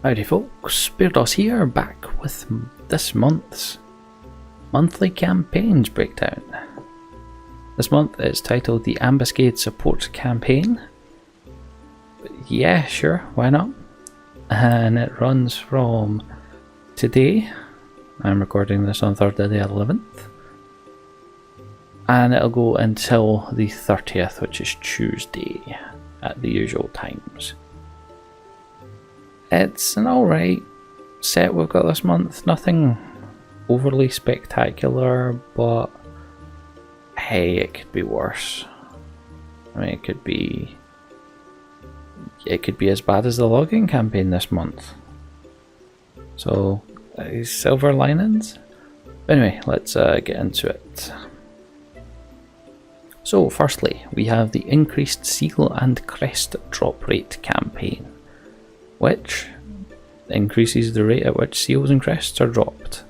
Howdy folks, Bairdos here, back with this month's monthly campaigns breakdown. This month is titled the Ambuscade Support Campaign. Yeah, sure, why not? And it runs from today, I'm recording this on Thursday the 11th, and it'll go until the 30th, which is Tuesday, at the usual times. It's an alright set we've got this month, nothing overly spectacular, but hey, it could be worse. I mean, it could be as bad as the logging campaign this month. So, silver linings? Anyway, let's get into it. So, firstly, we have the increased seal and crest drop rate campaign, which increases the rate at which seals and crests are dropped.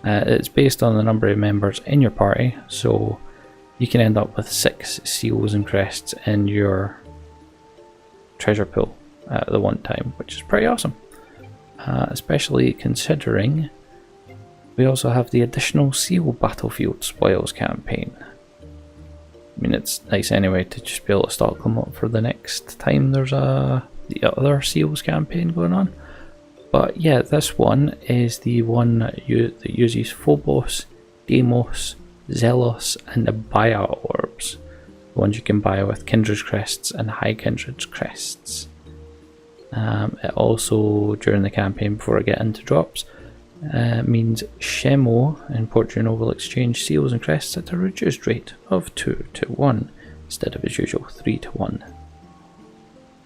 It's based on the number of members in your party, so you can end up with 6 seals and crests in your treasure pool at the one time, which is pretty awesome. Especially considering we also have the additional seal battlefield spoils campaign. I mean, it's nice anyway to just be able to stock them up for the next time there's the other seals campaign going on. But yeah, this one is the one that uses Phobos, Deimos, Zelos and the Bia orbs. The ones you can buy with Kindred's Crests and High Kindred's Crests. It also, during the campaign before I get into drops, means Shemo in Portugal will exchange seals and crests at a reduced rate of 2 to 1 instead of his usual 3 to 1.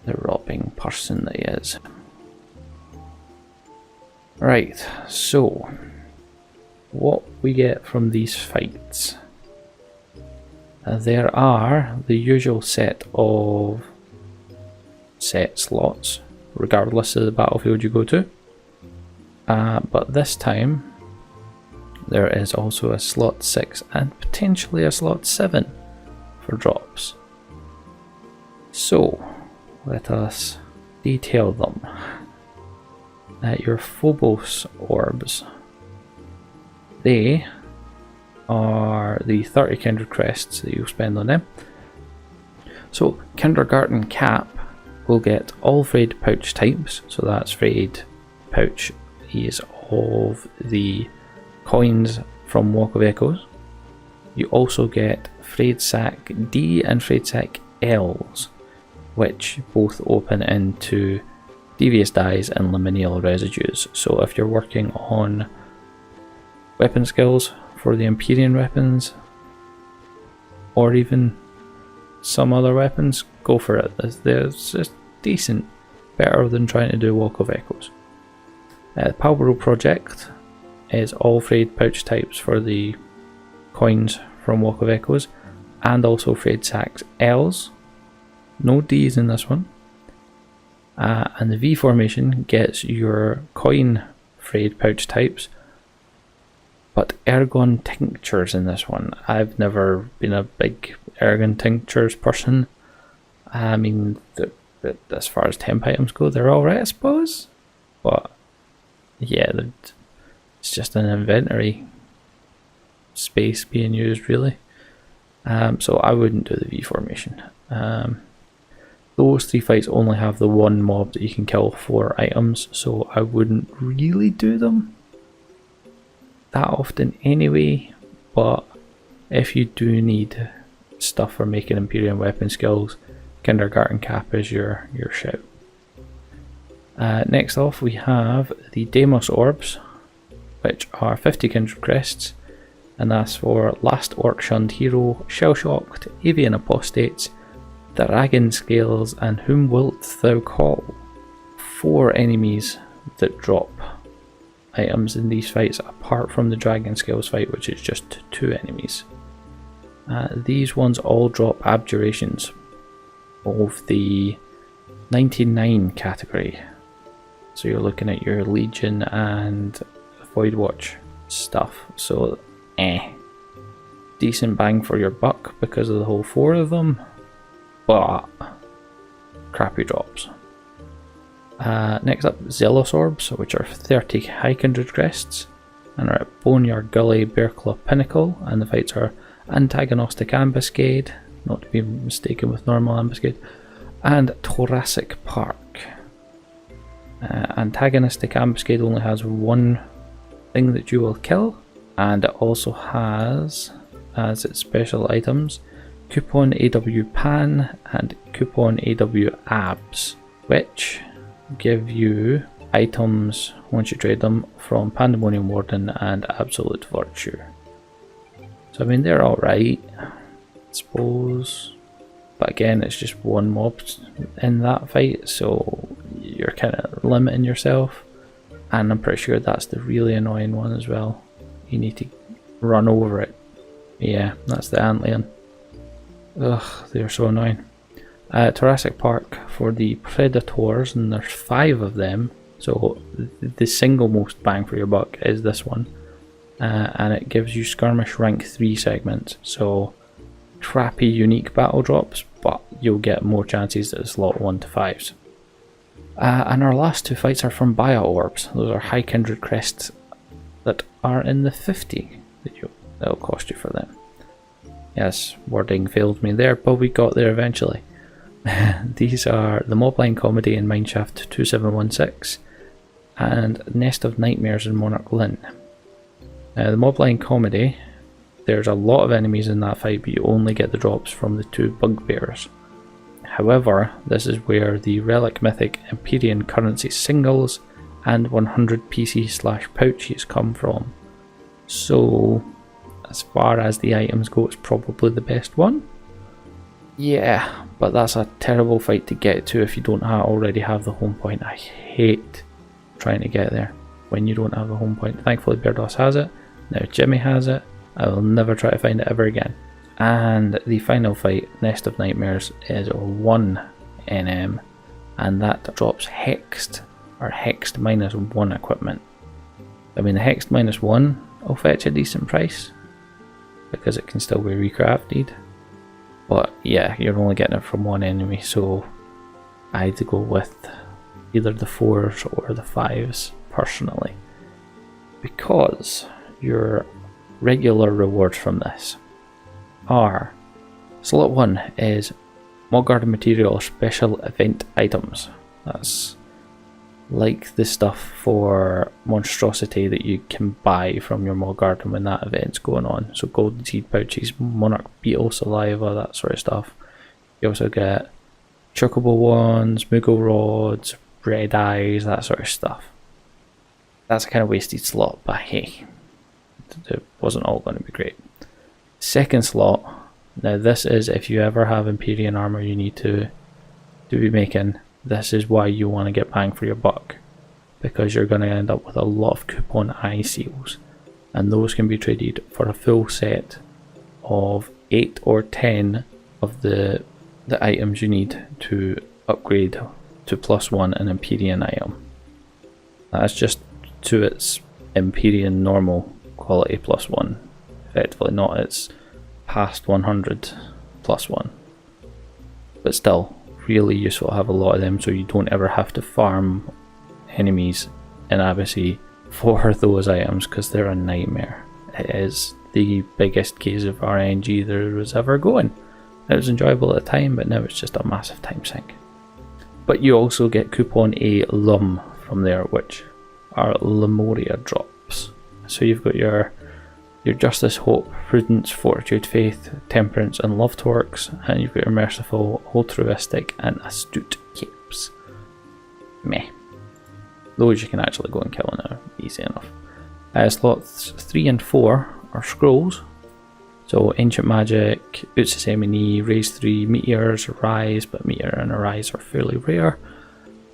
The robbing person that he is. Right, so what we get from these fights. There are the usual set of set slots, regardless of the battlefield you go to. But this time, there is also a slot 6 and potentially a slot 7 for drops. So, let us detail them. Your Phobos orbs. They are the 30 Kindred Crests that you'll spend on them. So, Kindergarten Cap will get all frayed pouch types, so that's frayed pouch is of the coins from Walk of Echoes. You also get frayed sack D and frayed sack L's, which both open into devious dyes and liminal residues. So if you're working on weapon skills for the Empyrean weapons, or even some other weapons, go for it. It's just decent, better than trying to do Walk of Echoes. The Palbro Project is all frayed pouch types for the coins from Walk of Echoes, and also frayed sacks L's. No D's in this one. And the V formation gets your coin frayed pouch types, but Ergon tinctures in this one. I've never been a big Ergon tinctures person. I mean, as far as temp items go, they're alright, I suppose. But yeah, it's just an inventory space being used, really. So I wouldn't do the V formation. Those 3 fights only have the one mob that you can kill 4 items, so I wouldn't really do them that often anyway, but if you do need stuff for making Empyrean weapon skills, Kindergarten Cap is your shout. Next off we have the Deimos orbs, which are 50 Kindred Crests, and that's for Last Orc Shunned Hero, Shell-Shocked, Avian Apostates, Dragon Scales, and Whom Wilt Thou Call? 4 enemies that drop items in these fights, apart from the Dragon Scales fight, which is just 2 enemies. These ones all drop abjurations of the 99 category. So you're looking at your Legion and Voidwatch stuff. So, decent bang for your buck because of the whole 4 of them, but crappy drops. Next up, Zealous Orbs, which are 30 high kindred crests, and are at Boneyard Gully, Bearclaw Pinnacle, and the fights are Antagonistic Ambuscade, not to be mistaken with normal Ambuscade, and Thoracic Park. Antagonistic Ambuscade only has one thing that you will kill, and it also has, as its special items, Coupon AW Pan and Coupon AW Abs, which give you items once you trade them from Pandemonium Warden and Absolute Virtue. So I mean, they're alright, I suppose, but again, it's just one mob in that fight, so you're kind of limiting yourself, and I'm pretty sure that's the really annoying one as well. You need to run over it. Yeah, that's the Antlion. Ugh, they're so annoying. Thoracic Park for the Predators, and there's 5 of them, so the single most bang for your buck is this one, and it gives you Skirmish rank 3 segments, so crappy unique battle drops, but you'll get more chances at slot 1 to 5s. And our last 2 fights are from Bio Orbs. Those are high kindred crests that are in the 50 that'll cost you for them. Yes, wording failed me there, but we got there eventually. These are the Mobline Comedy in Mineshaft 2716 and Nest of Nightmares in Monarch Lynn. The Mobline Comedy, there's a lot of enemies in that fight, but you only get the drops from the 2 bugbears. However, this is where the Relic Mythic Empyrean Currency singles and 100 PC/pouches come from. So, as far as the items go, it's probably the best one. Yeah, but that's a terrible fight to get to if you don't already have the home point. I hate trying to get there when you don't have a home point. Thankfully Bairdos has it, now Jimmy has it. I will never try to find it ever again. And the final fight, Nest of Nightmares, is 1 NM, and that drops Hexed, or Hexed -1 equipment. I mean, the Hexed -1 will fetch a decent price, because it can still be recrafted. But yeah, you're only getting it from one enemy, so I had to go with either the 4s or the 5s, personally. Because your regular rewards from this are: slot 1 is Mod Garden Material or Special Event Items. That's like the stuff for Monstrosity that you can buy from your Mod Garden when that event's going on. So Golden Seed Pouches, Monarch Beetle Saliva, that sort of stuff. You also get Chocobo Wands, Moogle Rods, Red Eyes, that sort of stuff. That's a kind of wasted slot, but hey, it wasn't all going to be great. Second slot, now this is if you ever have Empyrean armor you need to be making. This is why you want to get bang for your buck, because you're going to end up with a lot of coupon eye seals, and those can be traded for a full set of 8 or 10 of the items you need to upgrade to +1 an Empyrean item. That's just to its Empyrean normal quality +1, effectively, not its past 100 +1. But still, really useful to have a lot of them so you don't ever have to farm enemies in Abyssy for those items, because they're a nightmare. It is the biggest case of RNG there was ever going. It was enjoyable at the time, but now it's just a massive time sink. But you also get coupon A Lum from there, which are Lemuria drops. So you've got your Justice, Hope, Prudence, Fortitude, Faith, Temperance and Love Torques, and you've got your Merciful, Altruistic and Astute capes. Meh. Those you can actually go and kill now, easy enough. Slots 3 and 4 are scrolls. So Ancient Magic, Utsus Emini, Raise 3, Meteors, Arise, but Meteor and Arise are fairly rare.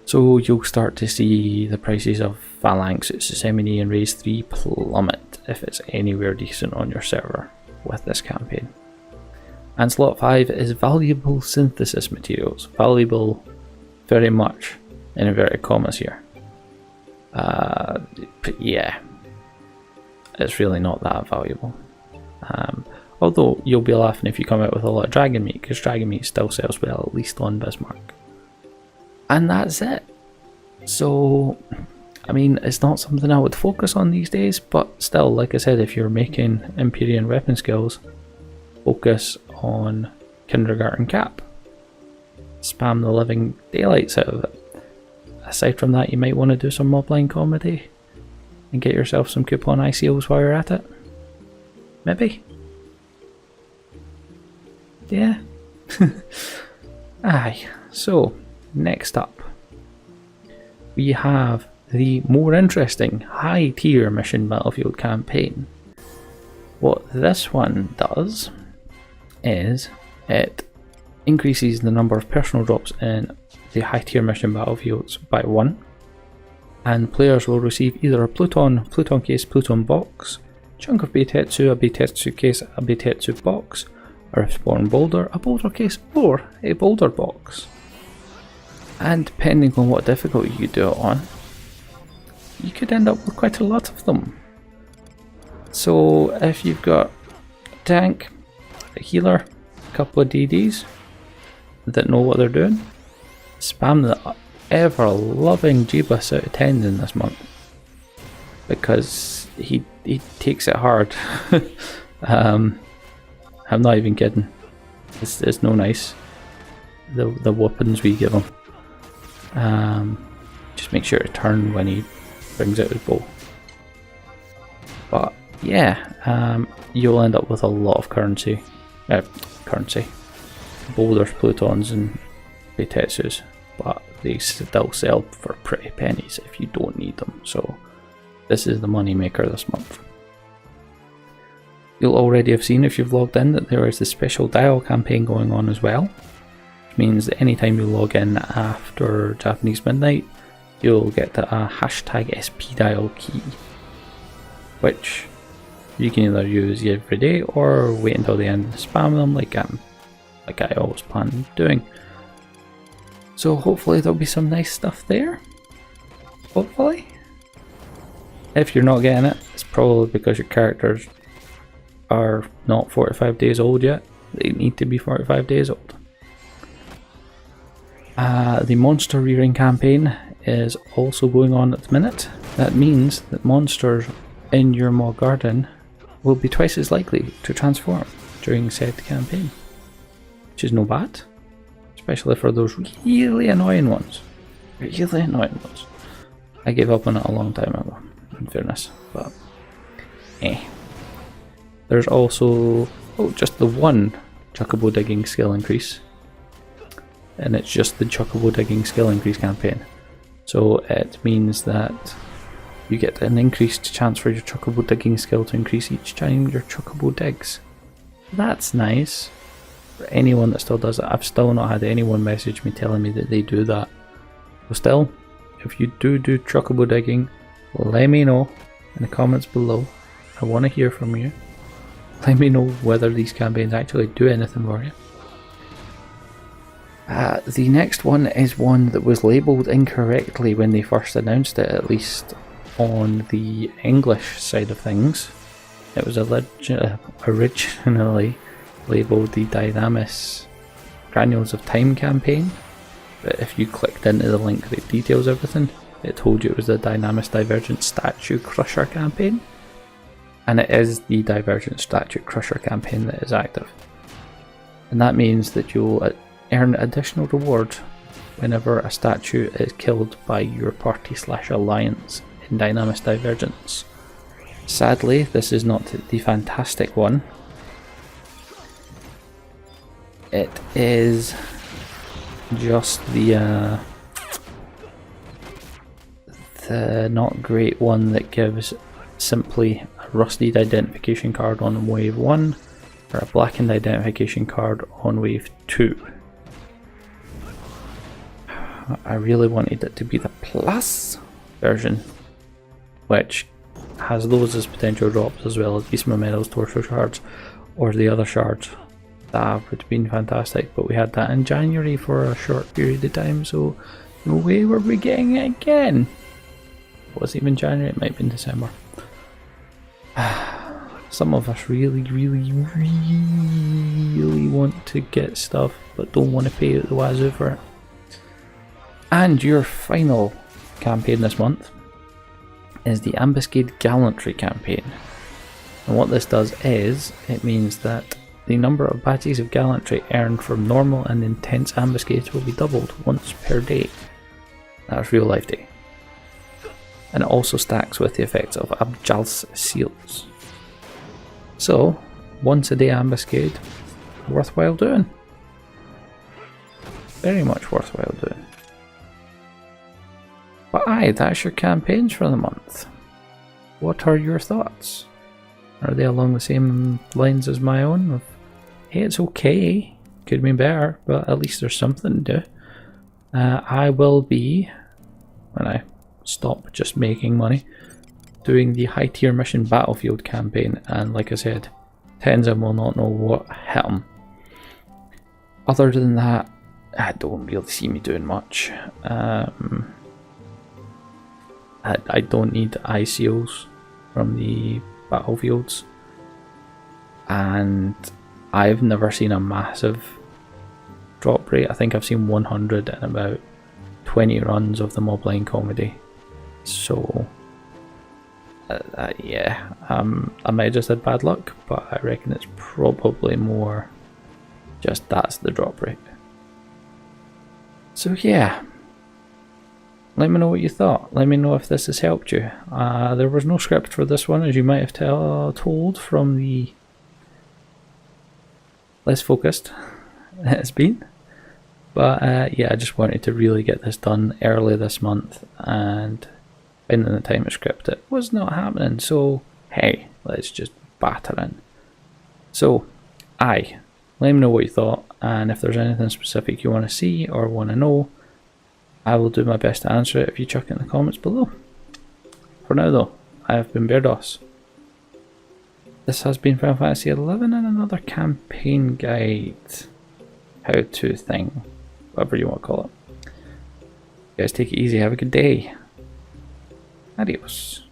So you'll start to see the prices of Phalanx, Utsus Emini and Raise 3 plummet if it's anywhere decent on your server with this campaign. And slot 5 is Valuable Synthesis Materials. Valuable very much in inverted commas here. But yeah, it's really not that valuable. Although you'll be laughing if you come out with a lot of Dragon Meat, because Dragon Meat still sells well, at least on Bismarck. And that's it. So, I mean, it's not something I would focus on these days, but still, like I said, if you're making Empyrean weapon skills, focus on Kindergarten Cap. Spam the living daylights out of it. Aside from that, you might want to do some mobline comedy and get yourself some coupon ICOs while you're at it. Maybe? Yeah. Aye. So, next up, we have the more interesting high tier mission battlefield campaign. What this one does is it increases the number of personal drops in the high tier mission battlefields by 1, and players will receive either a Pluton, Pluton case, Pluton box, chunk of Beitetsu, a Beitetsu case, a Beitetsu box, or if spawn boulder, a boulder case, or a boulder box. And depending on what difficulty you do it on, you could end up with quite a lot of them. So if you've got a tank, a healer, a couple of DDs that know what they're doing, spam the ever loving Jeebus out of Tendon this month, because he takes it hard. I'm not even kidding. It's no nice. The weapons we give him. Just make sure to turn when he brings out his bow. But yeah, you'll end up with a lot of currency. Boulders, Plutons and Beitetsus, but they still sell for pretty pennies if you don't need them, so this is the money maker this month. You'll already have seen, if you've logged in, that there is the special dial campaign going on as well, which means that anytime you log in after Japanese midnight, you'll get a hashtag SP dial key, which you can either use every day or wait until the end and spam them like I always plan on doing. So hopefully there'll be some nice stuff there. Hopefully. If you're not getting it, it's probably because your characters are not 45 days old yet. They need to be 45 days old. The monster rearing campaign is also going on at the minute. That means that monsters in your mod garden will be twice as likely to transform during said campaign, which is no bad, especially for those really annoying ones. I gave up on it a long time ago, in fairness, but There's also just the one Chocobo digging skill increase, and it's just the Chocobo digging skill increase campaign. So it means that you get an increased chance for your Chocobo digging skill to increase each time your Chocobo digs. That's nice. For anyone that still does it, I've still not had anyone message me telling me that they do that. So still, if you do Chocobo digging, let me know in the comments below. I want to hear from you. Let me know whether these campaigns actually do anything for you. The next one is one that was labelled incorrectly when they first announced it, at least on the English side of things. It was originally labelled the Dynamis Granules of Time campaign, but if you clicked into the link that details everything, it told you it was the Dynamis Divergence Statue Crusher campaign, and it is the Divergence Statue Crusher campaign that is active. And that means that you'll earn additional reward whenever a statue is killed by your party/alliance in Dynamis Divergence. Sadly, this is not the fantastic one. It is just the not great one that gives simply a rusted identification card on wave 1 or a blackened identification card on wave 2. I really wanted it to be the plus version, which has those as potential drops as well as Beastman Medals, Torso Shards, or the other shards. That would have been fantastic, but we had that in January for a short period of time, so no way were we getting it again. It wasn't even January, it might have been December. Some of us really want to get stuff, but don't want to pay out the wazoo for it. And your final campaign this month is the Ambuscade Gallantry campaign. And what this does is, it means that the number of badges of Gallantry earned from normal and intense ambuscades will be doubled once per day. That's real life day. And it also stacks with the effects of Abjal's seals. So, once a day ambuscade, worthwhile doing. Very much worthwhile doing. But aye, that's your campaigns for the month. What are your thoughts? Are they along the same lines as my own? Of, hey, it's okay, could be better, but at least there's something to do. I will be, when I stop just making money, doing the high tier mission Battlefield campaign, and like I said, Tenzin will not know what hit him. Other than that, I don't really see me doing much. I don't need ICOs from the Battlefields, and I've never seen a massive drop rate. I think I've seen 100 in about 20 runs of the Mobline comedy. So yeah, I might have just had bad luck, but I reckon it's probably more just that's the drop rate. So yeah, let me know what you thought. Let me know if this has helped you. There was no script for this one, as you might have told from the less focused it's been. But yeah, I just wanted to really get this done early this month, and in the time of script it was not happening, so hey, let's just batter in. So aye, let me know what you thought, and if there's anything specific you want to see or want to know, I will do my best to answer it if you chuck it in the comments below. For now though, I have been Bairdos. This has been Final Fantasy XI and another campaign guide, how-to thing, whatever you want to call it. You guys take it easy, have a good day. Adios.